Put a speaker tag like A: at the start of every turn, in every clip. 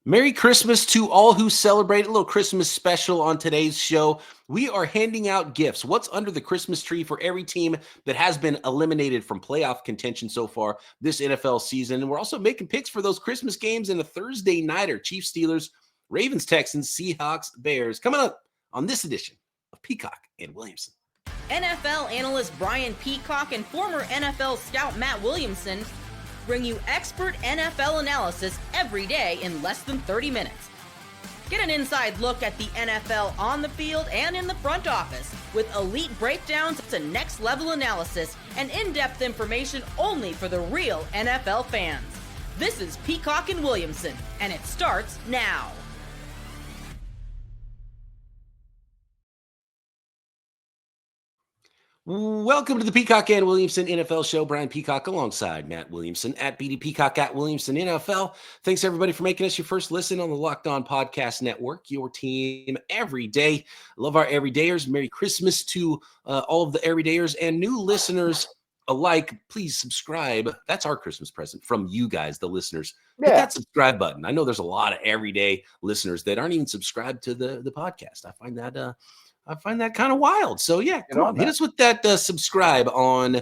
A: Merry Christmas to all who celebrate. A little Christmas special on today's show. We are handing out gifts. What's under the Christmas tree for every team that has been eliminated from playoff contention so far this NFL season? And we're also making picks for those Christmas games in a Thursday nighter. Chiefs, Steelers, Ravens, Texans, Seahawks, Bears. Coming up on this edition of Peacock and Williamson.
B: NFL analyst Brian Peacock and former NFL scout Matt Williamson bring you expert NFL analysis every day in less than 30 minutes. Get an inside look at the NFL on the field and in the front office with elite breakdowns to next-level analysis and in-depth information only for the real NFL fans. This is Peacock and Williamson, and it starts now.
A: Welcome to the Peacock and Williamson NFL Show. Brian Peacock alongside Matt Williamson at BD Peacock at Williamson NFL. Thanks everybody for making us your first listen on the Locked On Podcast Network, your team every day. Love our everydayers. Merry Christmas to all of the everydayers and new listeners alike. Please subscribe. That's our Christmas present from you guys, the listeners. Hit that subscribe button. I know there's a lot of everyday listeners that aren't even subscribed to the podcast. I find that kind of wild. So yeah, come on, hit us with that subscribe on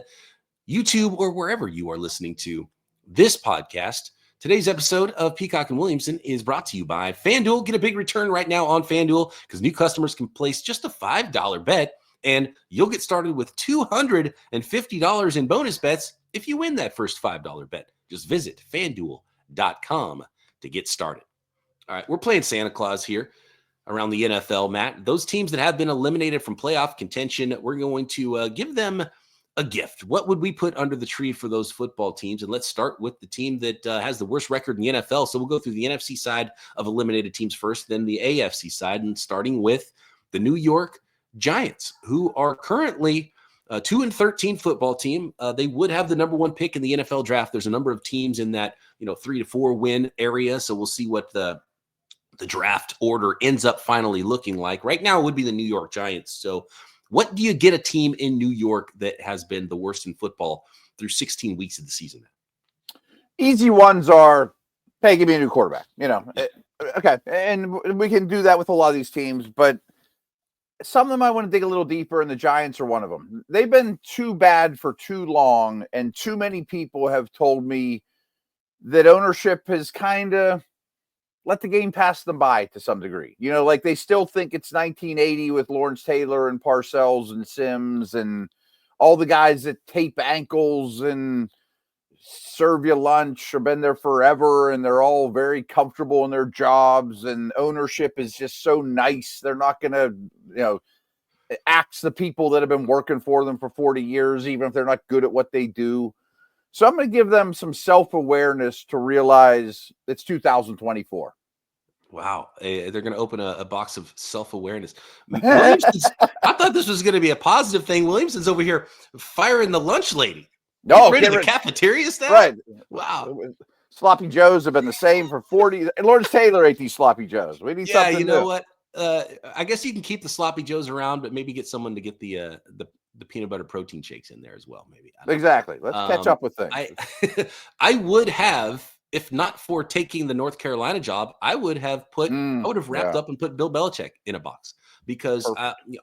A: YouTube or wherever you are listening to this podcast. Today's episode of Peacock and Williamson is brought to you by FanDuel. Get a big return right now on FanDuel because new customers can place just a $5 bet and you'll get started with $250 in bonus bets if you win that first $5 bet. Just visit FanDuel.com to get started. All right, we're playing Santa Claus here around the NFL, Matt. Those teams that have been eliminated from playoff contention, we're going to give them a gift. What would we put under the tree for those football teams? And let's start with the team that has the worst record in the NFL. So we'll go through the NFC side of eliminated teams first, then the AFC side, and starting with the New York Giants, who are currently a 2-13 football team. They would have the number one pick in the NFL draft. There's a number of teams in that 3 to 4 win area. So we'll see what the draft order ends up finally looking like. Right now, it would be the New York Giants. So what do you get a team in New York that has been the worst in football through 16 weeks of the season?
C: Easy ones are, hey, give me a new quarterback. Okay. And we can do that with a lot of these teams, but some of them I want to dig a little deeper, and the Giants are one of them. They've been too bad for too long, and too many people have told me that ownership has kind of let the game pass them by to some degree. Like they still think it's 1980 with Lawrence Taylor and Parcells and Sims and all the guys that tape ankles and serve you lunch or been there forever, and they're all very comfortable in their jobs, and ownership is just so nice. They're not going to, axe the people that have been working for them for 40 years, even if they're not good at what they do. So I'm going to give them some self-awareness to realize it's 2024.
A: Wow. They're going to open a box of self-awareness. I thought this was going to be a positive thing. Williamson's over here firing the lunch lady.
C: No,
A: rid of the cafeteria staff?
C: Right.
A: Wow.
C: Sloppy Joes have been the same for 40. Lawrence Taylor ate these Sloppy Joes. We need something
A: you know
C: new.
A: What? I guess you can keep the Sloppy Joes around, but maybe get someone to get the peanut butter protein shakes in there as well. Maybe.
C: Exactly. Let's catch up with things.
A: I would have, if not for taking the North Carolina job, I would have wrapped up and put Bill Belichick in a box because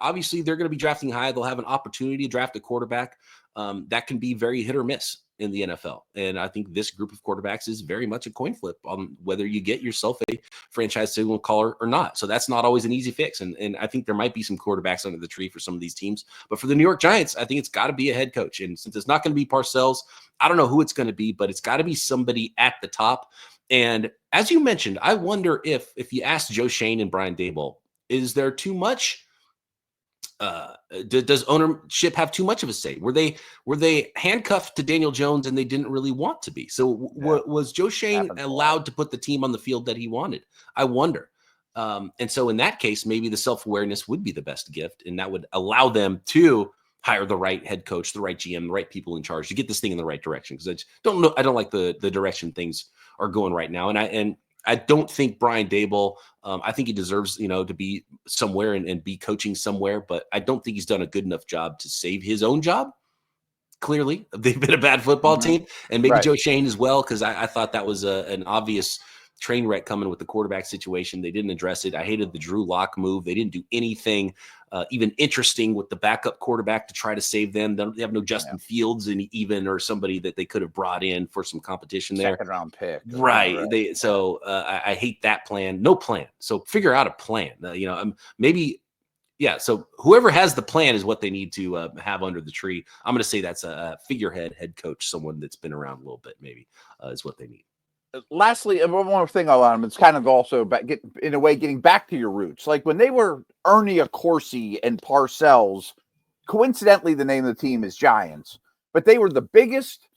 A: obviously they're going to be drafting high. They'll have an opportunity to draft a quarterback that can be very hit or miss in the NFL. And I think this group of quarterbacks is very much a coin flip on whether you get yourself a franchise signal caller or not. So that's not always an easy fix. And I think there might be some quarterbacks under the tree for some of these teams. But for the New York Giants, I think it's got to be a head coach. And since it's not going to be Parcells, I don't know who it's going to be, but it's got to be somebody at the top. And as you mentioned, I wonder if you ask Joe Shane and Brian Daboll, is there too much? Does ownership have too much of a say? Were they handcuffed to Daniel Jones and they didn't really want to be? So was Joe Shane allowed to put the team on the field that he wanted? I wonder. And so in that case, maybe the self-awareness would be the best gift, and that would allow them to hire the right head coach, the right GM, the right people in charge to get this thing in the right direction. Because I just don't know. I don't like the direction things are going right now. And I don't think Brian Daboll, I think he deserves, to be somewhere and be coaching somewhere, but I don't think he's done a good enough job to save his own job. Clearly, they've been a bad football team, and maybe Joe Shane as well, because I thought that was an obvious train wreck coming with the quarterback situation. They didn't address it. I hated the Drew Lock move. They didn't do anything even interesting with the backup quarterback to try to save them. They have no Justin Fields or somebody that they could have brought in for some competition there.
C: Second round pick.
A: Right. I hate that plan. No plan. So figure out a plan. Maybe. Yeah, so whoever has the plan is what they need to have under the tree. I'm going to say that's a figurehead head coach, someone that's been around a little bit, maybe, is what they need.
C: Lastly, one more thing on them. It's kind of also getting back to your roots. Like when they were Ernie Accorsi and Parcells, coincidentally, the name of the team is Giants, but they were the biggest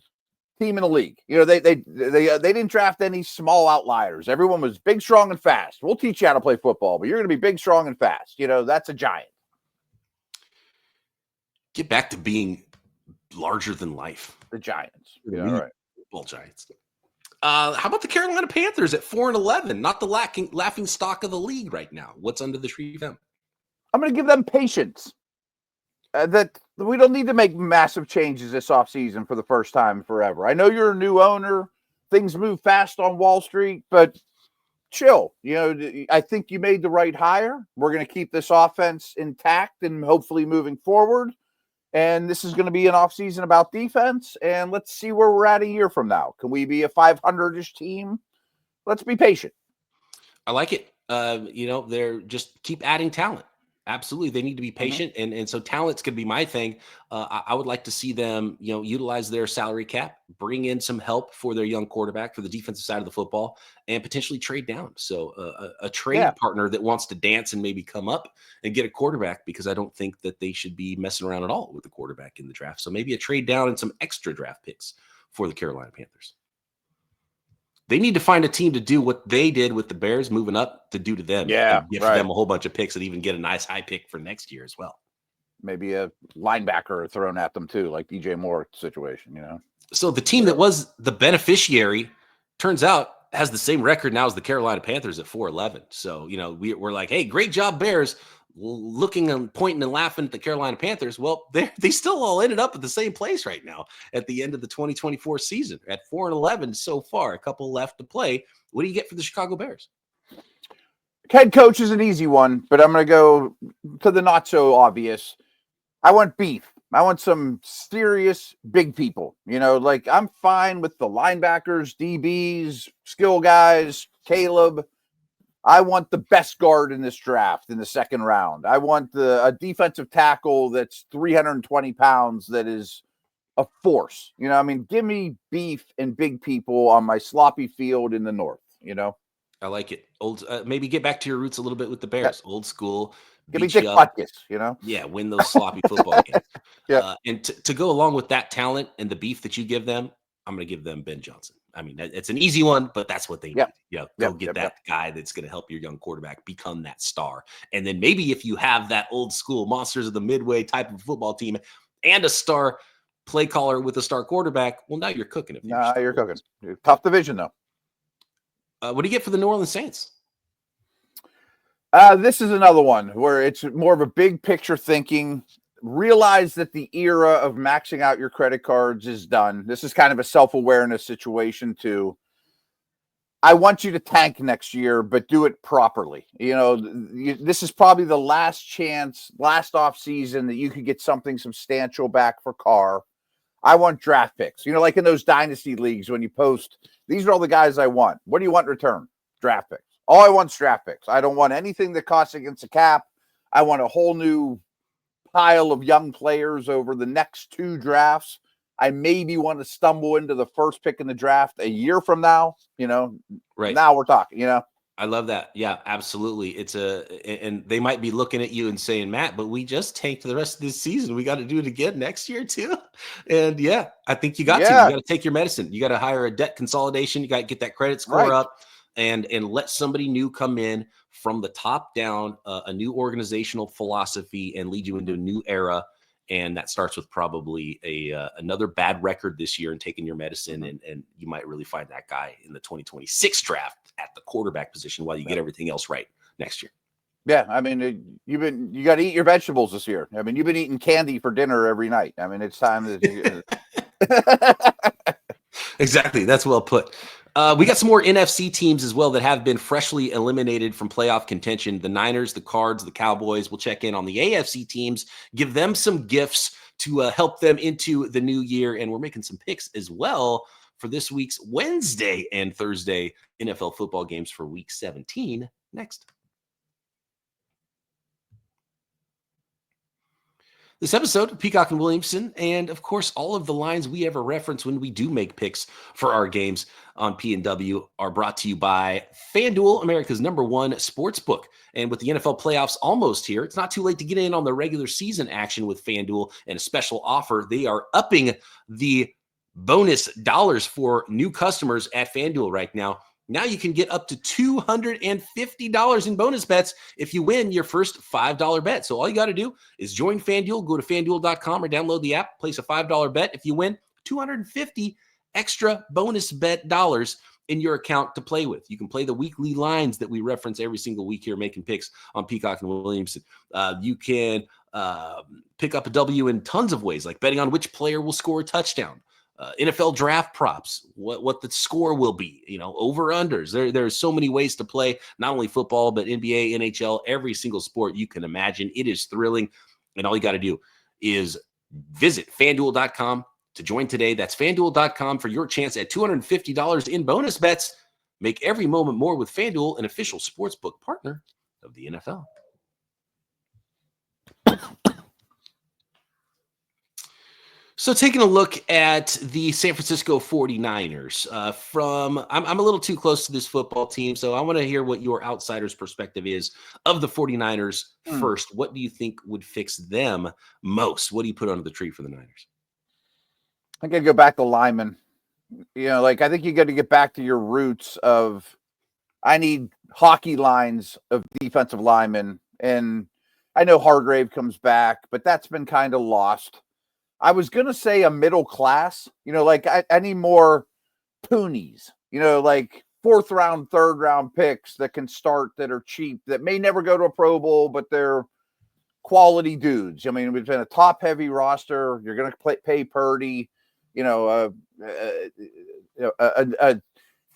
C: team in the league. They didn't draft any small outliers. Everyone was big, strong, and fast. We'll teach you how to play football, but you're going to be big, strong, and fast. That's a Giant.
A: Get back to being larger than life.
C: The Giants.
A: Right. Well, Giants. How about the Carolina Panthers at 4-11? Not the laughing stock of the league right now. What's under the tree for them?
C: I'm going to give them patience. That we don't need to make massive changes this offseason for the first time forever. I know you're a new owner. Things move fast on Wall Street, but chill. I think you made the right hire. We're going to keep this offense intact and hopefully moving forward. And this is going to be an offseason about defense. And let's see where we're at a year from now. Can we be a 500-ish team? Let's be patient.
A: I like it. They're just keep adding talent. Absolutely. They need to be patient. And so talent's going to be my thing. I would like to see them, utilize their salary cap, bring in some help for their young quarterback for the defensive side of the football, and potentially trade down. So a trade partner that wants to dance and maybe come up and get a quarterback, because I don't think that they should be messing around at all with the quarterback in the draft. So maybe a trade down and some extra draft picks for the Carolina Panthers. They need to find a team to do what they did with the Bears moving up to do to them.
C: Yeah,
A: give them a whole bunch of picks and even get a nice high pick for next year as well.
C: Maybe a linebacker thrown at them too, like DJ Moore situation,
A: So the team that was the beneficiary turns out has the same record now as the Carolina Panthers at 4-11. So, we're like, hey, great job, Bears, looking and pointing and laughing at the Carolina Panthers. Well, they still all ended up at the same place right now at the end of the 2024 season at 4-11 so far, a couple left to play. What do you get for the Chicago Bears?
C: Head coach is an easy one, but I'm going to go to the not so obvious. I want beef. I want some serious big people. I'm fine with the linebackers, DBs, skill guys, Caleb. I want the best guard in this draft in the second round. I want a defensive tackle that's 320 pounds that is a force. Give me beef and big people on my sloppy field in the north,
A: I like it. Maybe get back to your roots a little bit with the Bears. Yeah. Old school.
C: Give me Dick Butkus,
A: Yeah, win those sloppy football games.
C: Yeah.
A: And to go along with that talent and the beef that you give them, I'm going to give them Ben Johnson. It's an easy one, but that's what they need. Go get that guy that's going to help your young quarterback become that star. And then maybe if you have that old school monsters of the midway type of football team and a star play caller with a star quarterback, well, now you're cooking.
C: You're cooking. Tough division, though.
A: What do you get for the New Orleans Saints?
C: This is another one where it's more of a big picture thinking. Realize that the era of maxing out your credit cards is done. This is kind of a self-awareness situation too. I want you to tank next year, but do it properly. This is probably the last chance, last off season that you could get something substantial back for Carr. I want draft picks. Like in those dynasty leagues when you post, these are all the guys I want. What do you want in return? Draft picks. All I want is draft picks. I don't want anything that costs against the cap. I want a whole new pile of young players over the next two drafts. I maybe want to stumble into the first pick in the draft a year from now, right now we're talking,
A: I love that. Yeah, absolutely. And they might be looking at you and saying, Matt, but we just tanked the rest of this season. We got to do it again next year too. And yeah, I think you got to take your medicine. You got to hire a debt consolidation. You got to get that credit score up and let somebody new come in from the top down, a new organizational philosophy, and lead you into a new era. And that starts with probably another bad record this year and taking your medicine. And you might really find that guy in the 2026 draft at the quarterback position while you get everything else right next year.
C: Yeah. You got to eat your vegetables this year. You've been eating candy for dinner every night. It's time that
A: Exactly. That's well put. We got some more NFC teams as well that have been freshly eliminated from playoff contention. The Niners, the Cards, the Cowboys. We'll check in on the AFC teams, give them some gifts to help them into the new year. And we're making some picks as well for this week's Wednesday and Thursday NFL football games for week 17 next. This episode of Peacock and Williamson, and of course, all of the lines we ever reference when we do make picks for our games on P&W are brought to you by FanDuel, America's #1 sports book. And with the NFL playoffs almost here, it's not too late to get in on the regular season action with FanDuel and a special offer. They are upping the bonus dollars for new customers at FanDuel right now. Now you can get up to $250 in bonus bets if you win your first $5 bet. So all you got to do is join FanDuel, go to FanDuel.com or download the app, place a $5 bet. If you win, 250 extra bonus bet dollars in your account to play with. You can play the weekly lines that we reference every single week here, making picks on Peacock and Williamson. You can pick up a W in tons of ways, like betting on which player will score a touchdown. NFL draft props, what the score will be, over unders. There's so many ways to play, not only football, but NBA, NHL, every single sport you can imagine. It is thrilling. And all you got to do is visit FanDuel.com to join today. That's FanDuel.com for your chance at $250 in bonus bets. Make every moment more with FanDuel, an official sportsbook partner of the NFL. So taking a look at the San Francisco 49ers, I'm a little too close to this football team, so I want to hear what your outsider's perspective is of the 49ers first. What do you think would fix them most? What do you put under the tree for the Niners?
C: I got to go back to linemen. I think you got to get back to your roots of, I need hockey lines of defensive linemen. And I know Hargrave comes back, but that's been kind of lost. I was going to say a middle class, I need more Poonies, like 4th round, 3rd round picks that can start, that are cheap, that may never go to a Pro Bowl, but they're quality dudes. I mean, we've been a top heavy roster. You're going to pay Purdy, a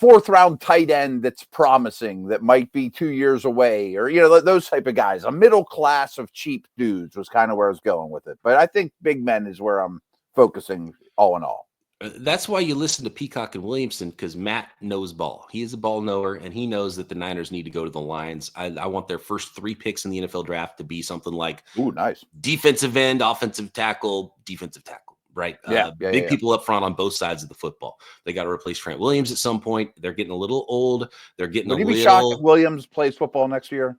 C: 4th round tight end that's promising, that might be 2 years away, or, those type of guys. A middle class of cheap dudes was kind of where I was going with it. But I think big men is where I'm focusing all in all.
A: That's why you listen to Peacock and Williamson, because Matt knows ball. He is a ball knower, and he knows that the Niners need to go to the Lions. I want their first 3 picks in the NFL draft to be something like
C: nice
A: defensive end, offensive tackle, defensive tackle. Right. Big people up front on both sides of the football. They got to replace Trent Williams at some point. They're getting a little old. They're getting
C: Would you be shocked if Williams plays football next year?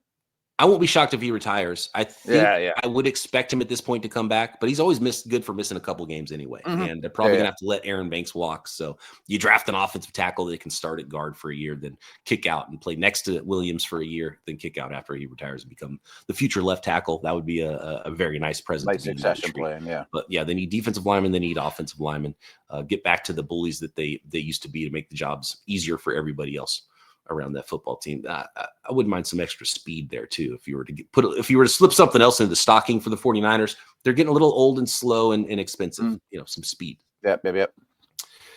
A: I won't be shocked if he retires. I think I would expect him at this point to come back, but he's always good for missing a couple games anyway. And they're probably going to have to let Aaron Banks walk. So you draft an offensive tackle that can start at guard for a year, then kick out and play next to Williams for a year, then kick out after he retires and become the future left tackle. That would be a very nice present.
C: Nice succession plan, yeah.
A: But yeah, they need defensive linemen. They need offensive linemen. Get back to the bullies that they used to be, to make the jobs easier for everybody else around that football team. I wouldn't mind some extra speed there too. If you were to slip something else into the stocking for the 49ers, they're getting a little old and slow and expensive, some speed.
C: Yep. Good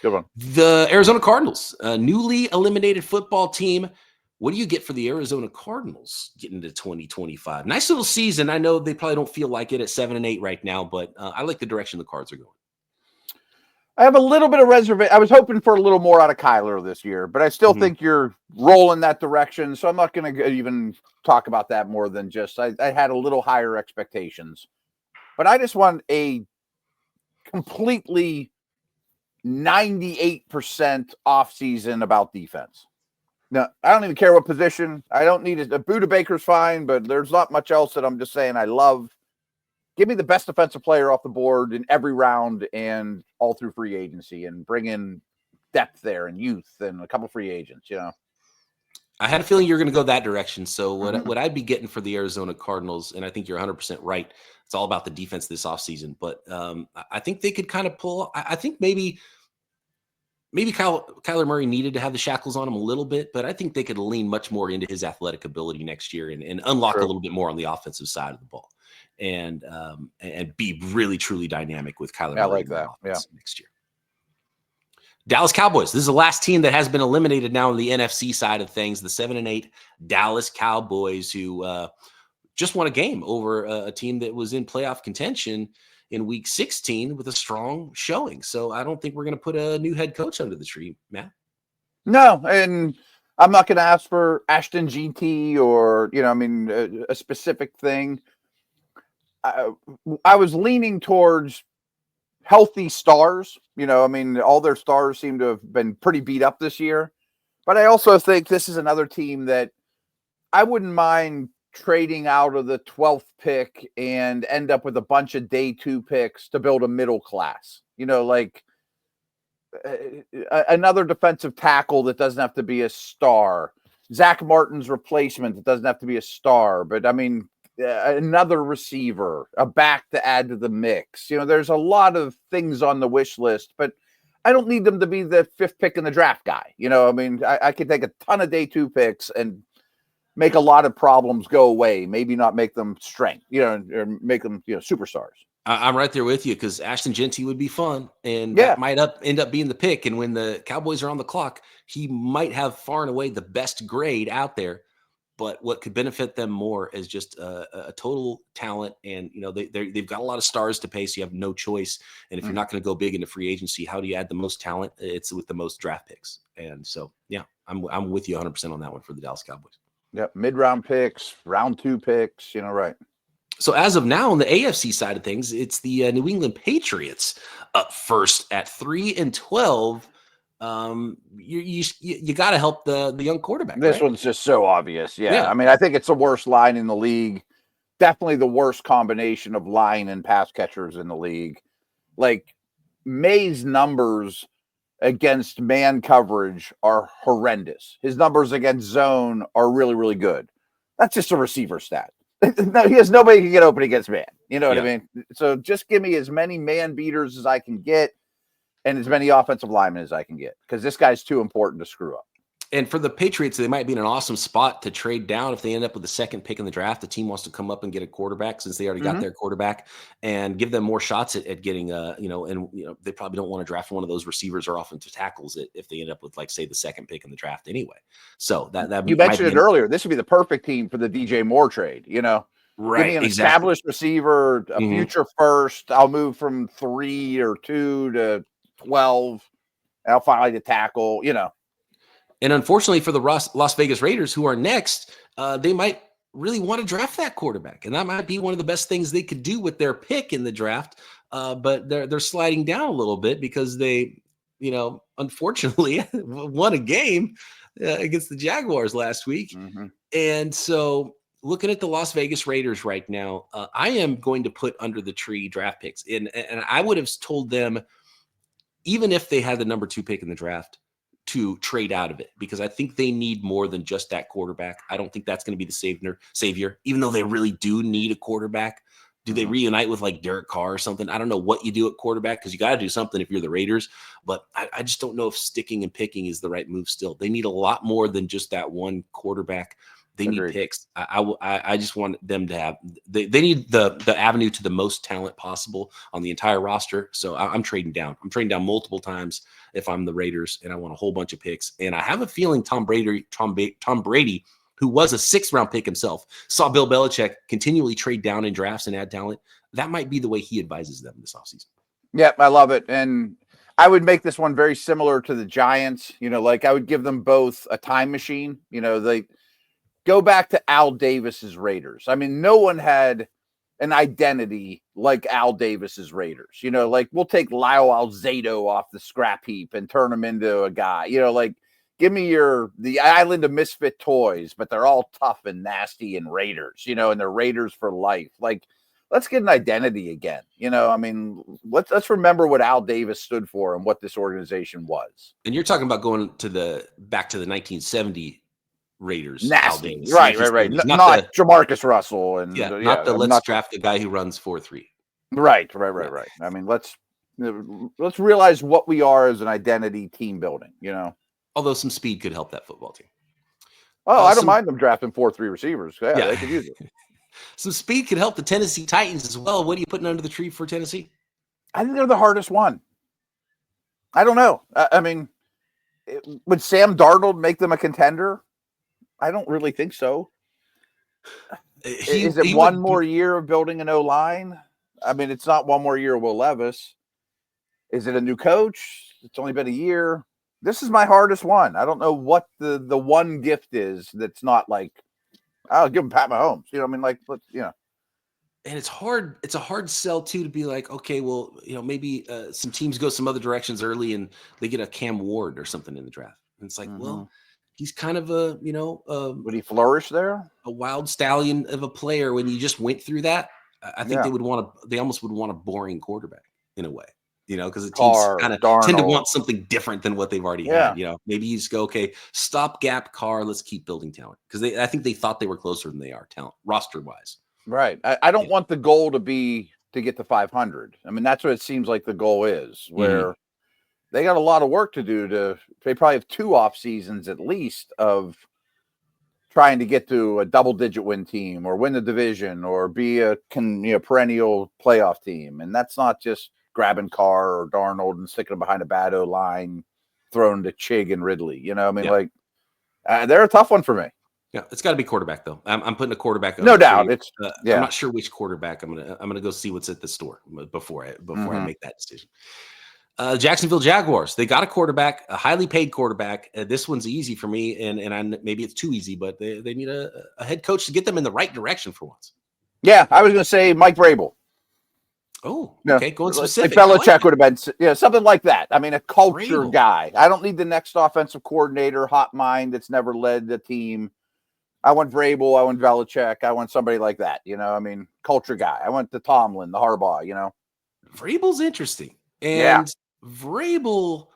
C: one.
A: The Arizona Cardinals, a newly eliminated football team. What do you get for the Arizona Cardinals getting into 2025? Nice little season. I know they probably don't feel like it at 7-8 right now, but I like the direction the Cards are going.
C: I have a little bit of reservation. I was hoping for a little more out of Kyler this year, but I still think you're rolling that direction. So I'm not going to even talk about that more than just I had a little higher expectations. But I just want a completely 98% off season about defense. Now, I don't even care what position. I don't need a Buda Baker's fine, but there's not much else that I'm just saying I love. Give me the best defensive player off the board in every round and all through free agency, and bring in depth there and youth and a couple free agents,
A: I had a feeling you're going to go that direction. So what I'd be getting for the Arizona Cardinals, and I think you're 100% right, it's all about the defense this offseason. But I think they could kind of pull. I think maybe Kyler Murray needed to have the shackles on him a little bit, but I think they could lean much more into his athletic ability next year and unlock a little bit more on the offensive side of the ball. And be really, truly dynamic with Kyler Murray
C: like that.
A: next year. Dallas Cowboys. This is the last team that has been eliminated now on the NFC side of things. The 7-8 Dallas Cowboys, who just won a game over a team that was in playoff contention in Week 16 with a strong showing. So I don't think we're going to put a new head coach under the tree, Matt.
C: No, and I'm not going to ask for Ashton GT or a specific thing. I was leaning towards healthy stars. All their stars seem to have been pretty beat up this year. But I also think this is another team that I wouldn't mind trading out of the 12th pick and end up with a bunch of day 2 picks to build a middle class. Another defensive tackle that doesn't have to be a star. Zach Martin's replacement that doesn't have to be a star. But, another receiver, a back to add to the mix. There's a lot of things on the wish list, but I don't need them to be the 5th pick in the draft guy. I could take a ton of day 2 picks and make a lot of problems go away. Maybe not make them strength, or make them, superstars.
A: I'm right there with you because Ashton Genty would be fun, and that might end up being the pick. And when the Cowboys are on the clock, he might have far and away the best grade out there. But what could benefit them more is just a total talent, and they've got a lot of stars to pay, so you have no choice. And if you're not going to go big into free agency, how do you add the most talent? It's with the most draft picks. And so, I'm with you 100% on that one for the Dallas Cowboys.
C: Yep, mid-round picks, round 2 picks, right.
A: So as of now, on the AFC side of things, it's the New England Patriots up first at 3-12. You got to help the young quarterback.
C: This
A: right?
C: one's just so obvious. Yeah. I think it's the worst line in the league. Definitely the worst combination of line and pass catchers in the league. Like May's numbers against man coverage are horrendous. His numbers against zone are really, really good. That's just a receiver stat. No, he has nobody who can get open against man. You know what I mean? So just give me as many man beaters as I can get and as many offensive linemen as I can get, because this guy's too important to screw up.
A: And for the Patriots, they might be in an awesome spot to trade down if they end up with the 2nd pick in the draft. The team wants to come up and get a quarterback since they already got their quarterback, and give them more shots at getting they probably don't want to draft one of those receivers or offensive tackles if they end up with, like, say, the 2nd pick in the draft anyway. So that
C: you mentioned it earlier. This would be the perfect team for the DJ Moore trade.
A: Right?
C: Give me an established receiver, a future first. I'll move from 3 or 2 to 12. I'll finally the tackle.
A: And unfortunately for the Las Vegas Raiders, who are next, they might really want to draft that quarterback. And that might be one of the best things they could do with their pick in the draft. But they're sliding down a little bit because they, unfortunately won a game against the Jaguars last week. And so looking at the Las Vegas Raiders right now, I am going to put under the tree draft picks. And I would have told them, even if they had the number 2 pick in the draft, to trade out of it, because I think they need more than just that quarterback. I don't think that's going to be the savior, even though they really do need a quarterback. Do they reunite with like Derek Carr or something? I don't know what you do at quarterback, because you got to do something if you're the Raiders, but I just don't know if sticking and picking is the right move still. They need a lot more than just that one quarterback. They need picks. I just want them to have they need the avenue to the most talent possible on the entire roster. So I'm trading down. I'm trading down multiple times if I'm the Raiders, and I want a whole bunch of picks. And I have a feeling Tom Brady, who was a 6th round pick himself, saw Bill Belichick continually trade down in drafts and add talent. That might be the way he advises them this offseason.
C: Yep, I love it. And I would make this one very similar to the Giants. I would give them both a time machine. They go back to Al Davis's Raiders. No one had an identity like Al Davis's Raiders. We'll take Lyle Alzado off the scrap heap and turn him into a guy. Give me the island of misfit toys, but they're all tough and nasty and Raiders, and they're Raiders for life. Let's get an identity again. Let's remember what Al Davis stood for and what this organization was.
A: And you're talking about going back to the 1970 Raiders.
C: Nasty. Right. Not Jamarcus Russell and
A: let's draft the guy who runs 4-3.
C: Right. Let's realize what we are as an identity team building,
A: Although some speed could help that football team.
C: Oh, I don't mind them drafting 4-3 receivers. Yeah, they could use it.
A: Some speed could help the Tennessee Titans as well. What are you putting under the tree for Tennessee?
C: I think they're the hardest one. I don't know. I mean, would Sam Darnold make them a contender? I don't really think so. Is it one more year of building an O-line? I mean, it's not one more year of Will Levis. Is it a new coach? It's only been a year. This is my hardest one. I don't know what the one gift is that's not like, I'll give him Pat Mahomes. You know what I mean? Like,
A: And it's hard. It's a hard sell too to be like, okay, well, maybe some teams go some other directions early and they get a Cam Ward or something in the draft. And it's like, well, he's kind of a,
C: would he flourish there?
A: A wild stallion of a player. When you just went through that, I think they almost would want a boring quarterback in a way, because the teams kind of tend to want something different than what they've already had. Maybe you just go, okay, stopgap Carr, let's keep building talent. Because I think they thought they were closer than they are talent roster wise. Right.
C: I don't want the goal to be to get to 500. I mean, that's what it seems like the goal is, where they got a lot of work to do. They probably have 2 off seasons at least of trying to get to a double-digit win team or win the division or be a perennial playoff team. And that's not just grabbing Carr or Darnold and sticking them behind a bad O-line, throwing to Chig and Ridley. They're a tough one for me.
A: Yeah, it's got to be quarterback though. I'm putting a quarterback.
C: No doubt.
A: I'm not sure which quarterback. I'm gonna go see what's at the store before I make that decision. Jacksonville Jaguars. They got a quarterback, a highly paid quarterback. This one's easy for me, and maybe it's too easy, but they need a head coach to get them in the right direction for once.
C: Yeah, I was gonna say Mike Vrabel.
A: Oh, okay. Going specific.
C: Like Belichick would have been, something like that. I mean, a culture guy. I don't need the next offensive coordinator, hot mind that's never led the team. I want Vrabel. I want Belichick. I want somebody like that. Culture guy. I want the Tomlin, the Harbaugh.
A: Vrabel's interesting, and Vrabel,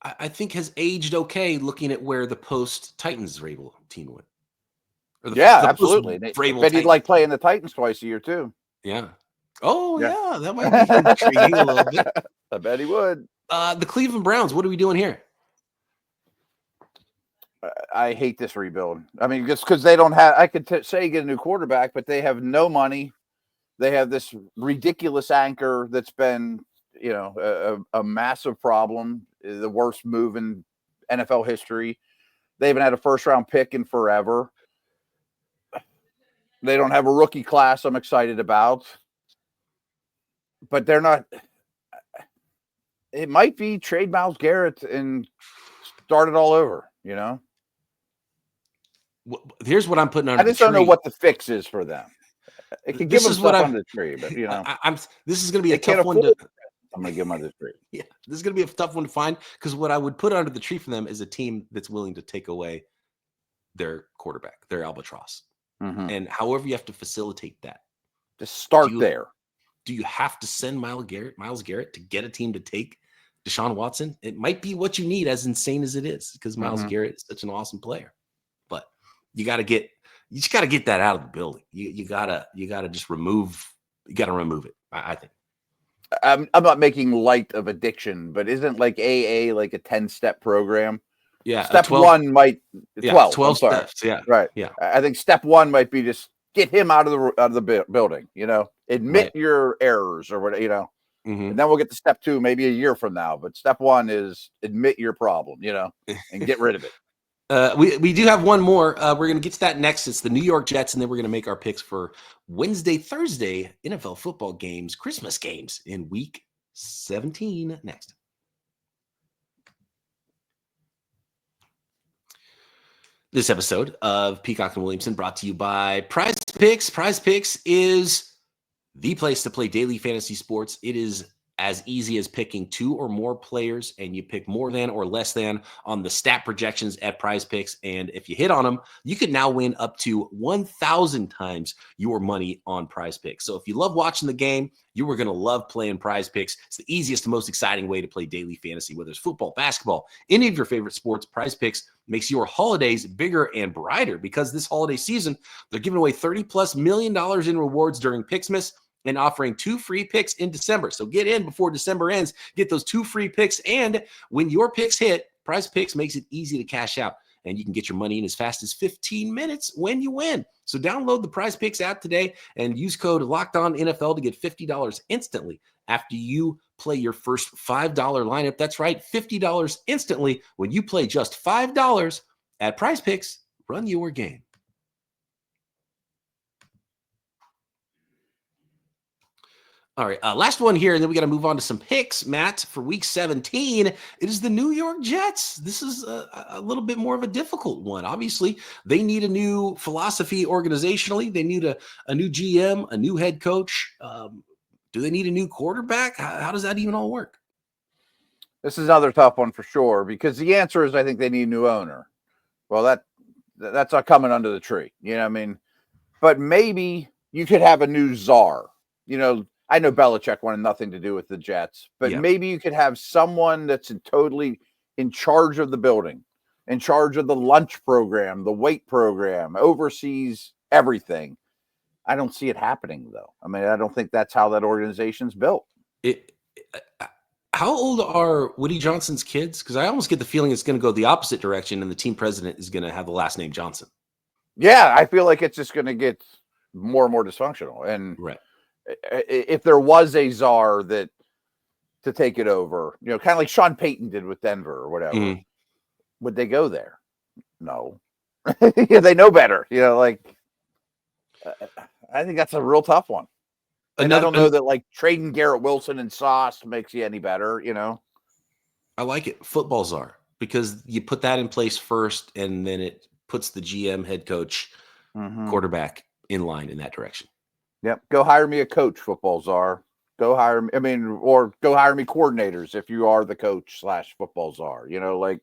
A: I think, has aged okay. Looking at where the post Titans Vrabel team went.
C: Absolutely. I bet he'd like playing the Titans twice a year too.
A: Yeah. Oh yeah, that might be intriguing a little bit.
C: I bet he would.
A: The Cleveland Browns. What are we doing here?
C: I hate this rebuild. I mean, just because they don't have, I could say get a new quarterback, but they have no money. They have this ridiculous anchor that's been, a massive problem, the worst move in NFL history. They haven't had a first-round pick in forever. They don't have a rookie class I'm excited about. But they're not. It might be trade Myles Garrett and start it all over,
A: Here's what I'm putting under the tree.
C: I just don't know what the fix is for them. It could give them stuff under the tree, but
A: this is going to be a tough one to.
C: I'm going to give them under the tree.
A: Yeah, this is going to be a tough one to find, because what I would put under the tree for them is a team that's willing to take away their quarterback, their albatross, and however you have to facilitate that.
C: Just start there.
A: Do you have to send Myles Garrett to get a team to take Deshaun Watson? It might be what you need, as insane as it is, because Myles Garrett is such an awesome player. But you just got to get that out of the building. You gotta just remove it. I think.
C: I'm not making light of addiction, but isn't like AA like a 10-step program?
A: Yeah.
C: Step 1 might 12
A: steps. Yeah.
C: Right.
A: Yeah.
C: I think step 1 might be just get him out of the building, admit your errors or whatever, and then we'll get to step 2 maybe a year from now. But step 1 is admit your problem, and get rid of it.
A: We do have one more. We're going to get to that next. It's the New York Jets, and then we're going to make our picks for Wednesday, Thursday NFL football games, Christmas games in Week 17 next. This episode of Peacock and Williamson brought to you by Prize Picks. Prize Picks is the place to play daily fantasy sports. It is as easy as picking 2 or more players, and you pick more than or less than on the stat projections at Prize Picks. And if you hit on them, you can now win up to 1,000 times your money on Prize Picks. So if you love watching the game, you are going to love playing Prize Picks. It's the easiest and most exciting way to play daily fantasy, whether it's football, basketball, any of your favorite sports. Prize Picks makes your holidays bigger and brighter, because this holiday season, they're giving away $30+ million in rewards during Picksmas, and offering 2 free picks in December. So get in before December ends, get those 2 free picks. And when your picks hit, Prize Picks makes it easy to cash out, and you can get your money in as fast as 15 minutes when you win. So download the Prize Picks app today and use code LOCKEDONNFL to get $50 instantly after you play your first $5 lineup. That's right, $50 instantly when you play just $5 at Prize Picks. Run your game. All right, last one here, and then we got to move on to some picks, Matt, for Week 17. It is the New York Jets. This is a little bit more of a difficult one. Obviously, they need a new philosophy organizationally. They need a new GM, a new head coach. Do they need a new quarterback? How does that even all work?
C: This is another tough one for sure, because the answer is I think they need a new owner. Well, that's not coming under the tree. You know what I mean? But maybe you could have a new czar. You know, I know Belichick wanted nothing to do with the Jets, but maybe you could have someone that's totally in charge of the building, in charge of the lunch program, the weight program, oversees everything. I don't see it happening, though. I mean, I don't think that's how that organization's built.
A: How old are Woody Johnson's kids? Because I almost get the feeling it's going to go the opposite direction, and the team president is going to have the last name Johnson.
C: Yeah, I feel like it's just going to get more and more dysfunctional. And
A: right.
C: If there was a czar that to take it over, you know, kind of like Sean Payton did with Denver or whatever, would they go there? No. Yeah, they know better. You know, like I think that's a real tough one. And I don't know that like trading Garrett Wilson and Sauce makes you any better, you know.
A: I like it. Football czar, because you put that in place first, and then it puts the GM, head coach, quarterback in line in that direction.
C: Yep. Go hire me a coach, football czar. Go hire me. I mean, or go hire me coordinators if you are the coach / football czar. You know, like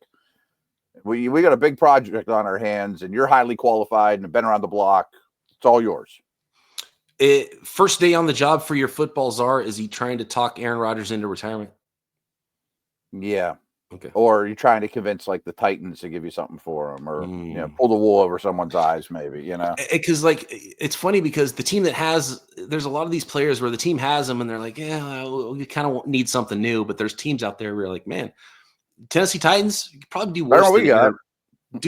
C: we got a big project on our hands, and you're highly qualified and have been around the block. It's all yours.
A: First day on the job for your football czar, is he trying to talk Aaron Rodgers into retirement?
C: Yeah.
A: Okay.
C: Or you're trying to convince like the Titans to give you something for them, or you know, pull the wool over someone's eyes, maybe, you know.
A: Because like it's funny because the team that there's a lot of these players where the team has them and they're like, yeah, we kind of need something new. But there's teams out there where you're like, man, Tennessee Titans, you could probably do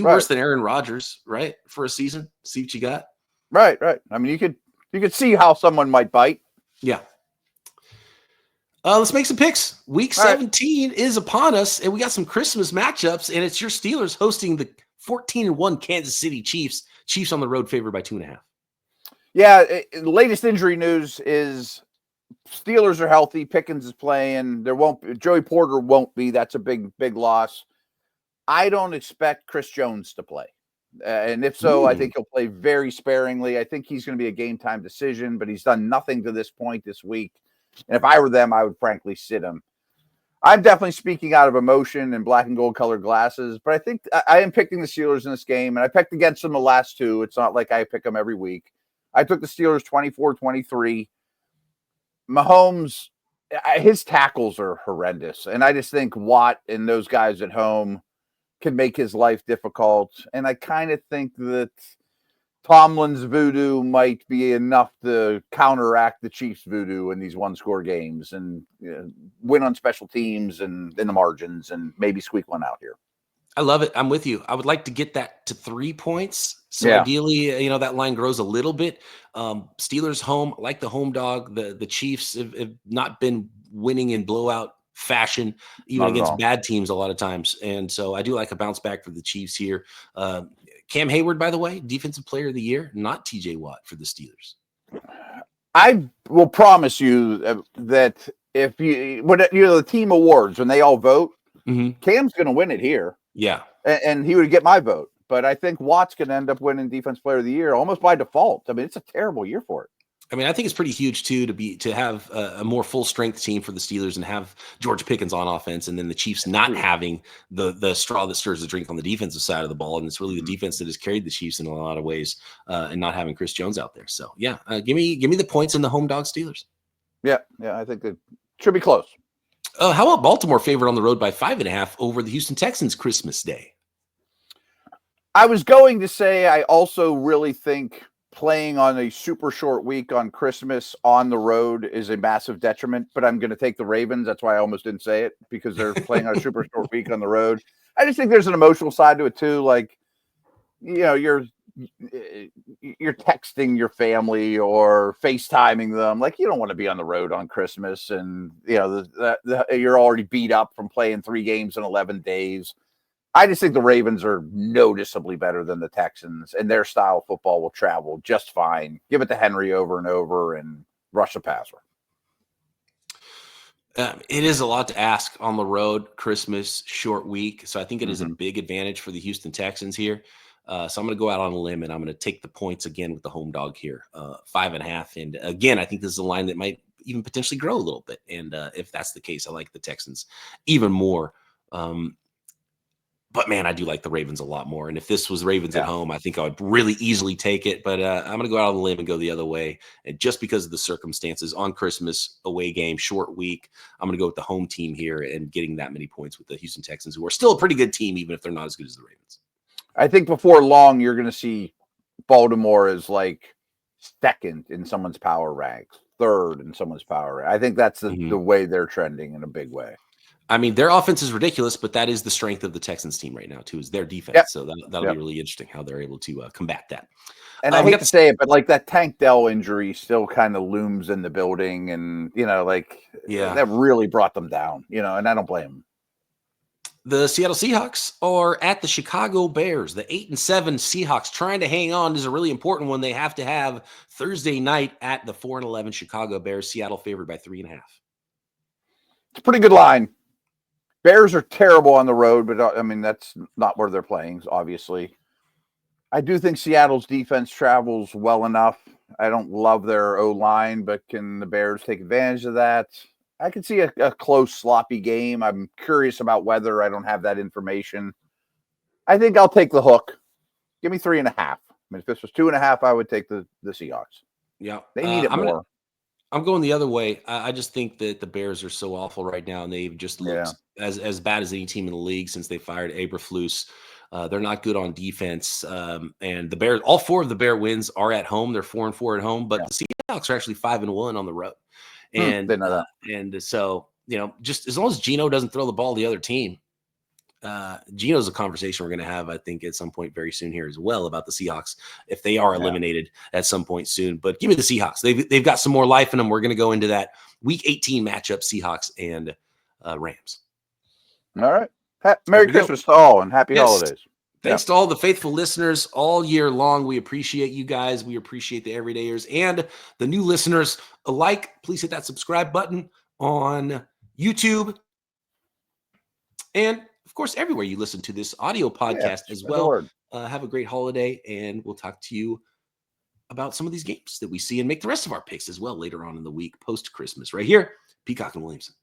A: worse than Aaron Rodgers, right? For a season, see what you got.
C: Right. I mean, you could see how someone might bite.
A: Yeah. Let's make some picks. Week 17 is upon us, and we got some Christmas matchups, and it's your Steelers hosting the 14-1 Kansas City Chiefs. Chiefs on the road, favored by 2.5.
C: Yeah, the latest injury news is Steelers are healthy. Pickens is playing. Joey Porter won't be. That's a big loss. I don't expect Chris Jones to play. And if so, I think he'll play very sparingly. I think he's going to be a game-time decision, but he's done nothing to this point this week. And if I were them, I would frankly sit him. I'm definitely speaking out of emotion and black and gold colored glasses, but I think I am picking the Steelers in this game, and I picked against them the last two. It's not like I pick them every week. I took the Steelers 24-23. Mahomes, his tackles are horrendous, and I just think Watt and those guys at home can make his life difficult. And I kind of think that Tomlin's voodoo might be enough to counteract the Chiefs' voodoo in these one-score games and win on special teams and in the margins and maybe squeak one out here.
A: I love it. I'm with you. I would like to get that to 3 points. So ideally, that line grows a little bit. Steelers home, like the home dog. The Chiefs have not been winning in blowout fashion, even against bad teams a lot of times. And so I do like a bounce back for the Chiefs here. Cam Hayward, by the way, defensive player of the year, not TJ Watt for the Steelers.
C: I will promise you that if the team awards, when they all vote, Cam's going to win it here.
A: Yeah.
C: And he would get my vote. But I think Watt's going to end up winning defense player of the year almost by default. I mean, it's a terrible year for it.
A: I mean, I think it's pretty huge too to have a more full strength team for the Steelers and have George Pickens on offense, and then the Chiefs not having the straw that stirs the drink on the defensive side of the ball, and it's really the defense that has carried the Chiefs in a lot of ways, and not having Chris Jones out there. So yeah, give me the points in the home dog Steelers. Yeah,
C: I think it should be close.
A: How about Baltimore favored on the road by 5.5 over the Houston Texans Christmas Day?
C: I was going to say I also really think playing on a super short week on Christmas on the road is a massive detriment, but I'm going to take the Ravens. That's why I almost didn't say it, because they're playing on a super short week on the road. I just think there's an emotional side to it too. Like, you're you're texting your family or FaceTiming them. Like, you don't want to be on the road on Christmas, and you're already beat up from playing 3 games in 11 days. I just think the Ravens are noticeably better than the Texans, and their style of football will travel just fine. Give it to Henry over and over and rush the passer.
A: It is a lot to ask on the road, Christmas, short week. So I think it is a big advantage for the Houston Texans here. So I'm going to go out on a limb, and I'm going to take the points again with the home dog here, 5.5. And again, I think this is a line that might even potentially grow a little bit. And if that's the case, I like the Texans even more. But man, I do like the Ravens a lot more. And if this was Ravens at home, I think I would really easily take it. But I'm going to go out on a limb and go the other way. And just because of the circumstances on Christmas, away game, short week, I'm going to go with the home team here and getting that many points with the Houston Texans, who are still a pretty good team, even if they're not as good as the Ravens.
C: I think before long, you're going to see Baltimore as like second in someone's power ranks, third in someone's power rank. I think that's the way they're trending in a big way.
A: I mean, their offense is ridiculous, but that is the strength of the Texans team right now, too, is their defense. Yep. So that'll be really interesting how they're able to combat that.
C: And I hate to say it, but like that Tank Dell injury still kind of looms in the building, and that really brought them down, and I don't blame them.
A: The Seattle Seahawks are at the Chicago Bears. The 8-7 Seahawks trying to hang on is a really important one. They have to have Thursday night at the 4-11 Chicago Bears. Seattle favored by 3.5.
C: It's a pretty good line. Bears are terrible on the road, but I mean, that's not where they're playing, obviously. I do think Seattle's defense travels well enough. I don't love their O-line, but can the Bears take advantage of that? I can see a close, sloppy game. I'm curious about weather. I don't have that information. I think I'll take the hook. Give me 3.5. I mean, if this was 2.5, I would take the Seahawks.
A: Yeah.
C: They need it more.
A: I'm going the other way. I just think that the Bears are so awful right now, and they've just looked as bad as any team in the league since they fired Eberflus. They're not good on defense. And the Bears, all 4 of the Bear wins are at home. They're 4-4 at home, but the Seahawks are actually 5-1 on the road. And so, just as long as Geno doesn't throw the ball to the other team, Geno's a conversation we're going to have, I think, at some point very soon here as well about the Seahawks if they are eliminated at some point soon. But give me the Seahawks. They've got some more life in them. We're going to go into that Week 18 matchup, Seahawks and Rams.
C: All right. Merry Christmas to all and happy holidays.
A: Thanks to all the faithful listeners all year long. We appreciate you guys. We appreciate the everydayers and the new listeners alike. Please hit that subscribe button on YouTube. And of course, everywhere you listen to this audio podcast as well. Have a great holiday, and we'll talk to you about some of these games that we see and make the rest of our picks as well later on in the week post-Christmas right here, Peacock and Williamson.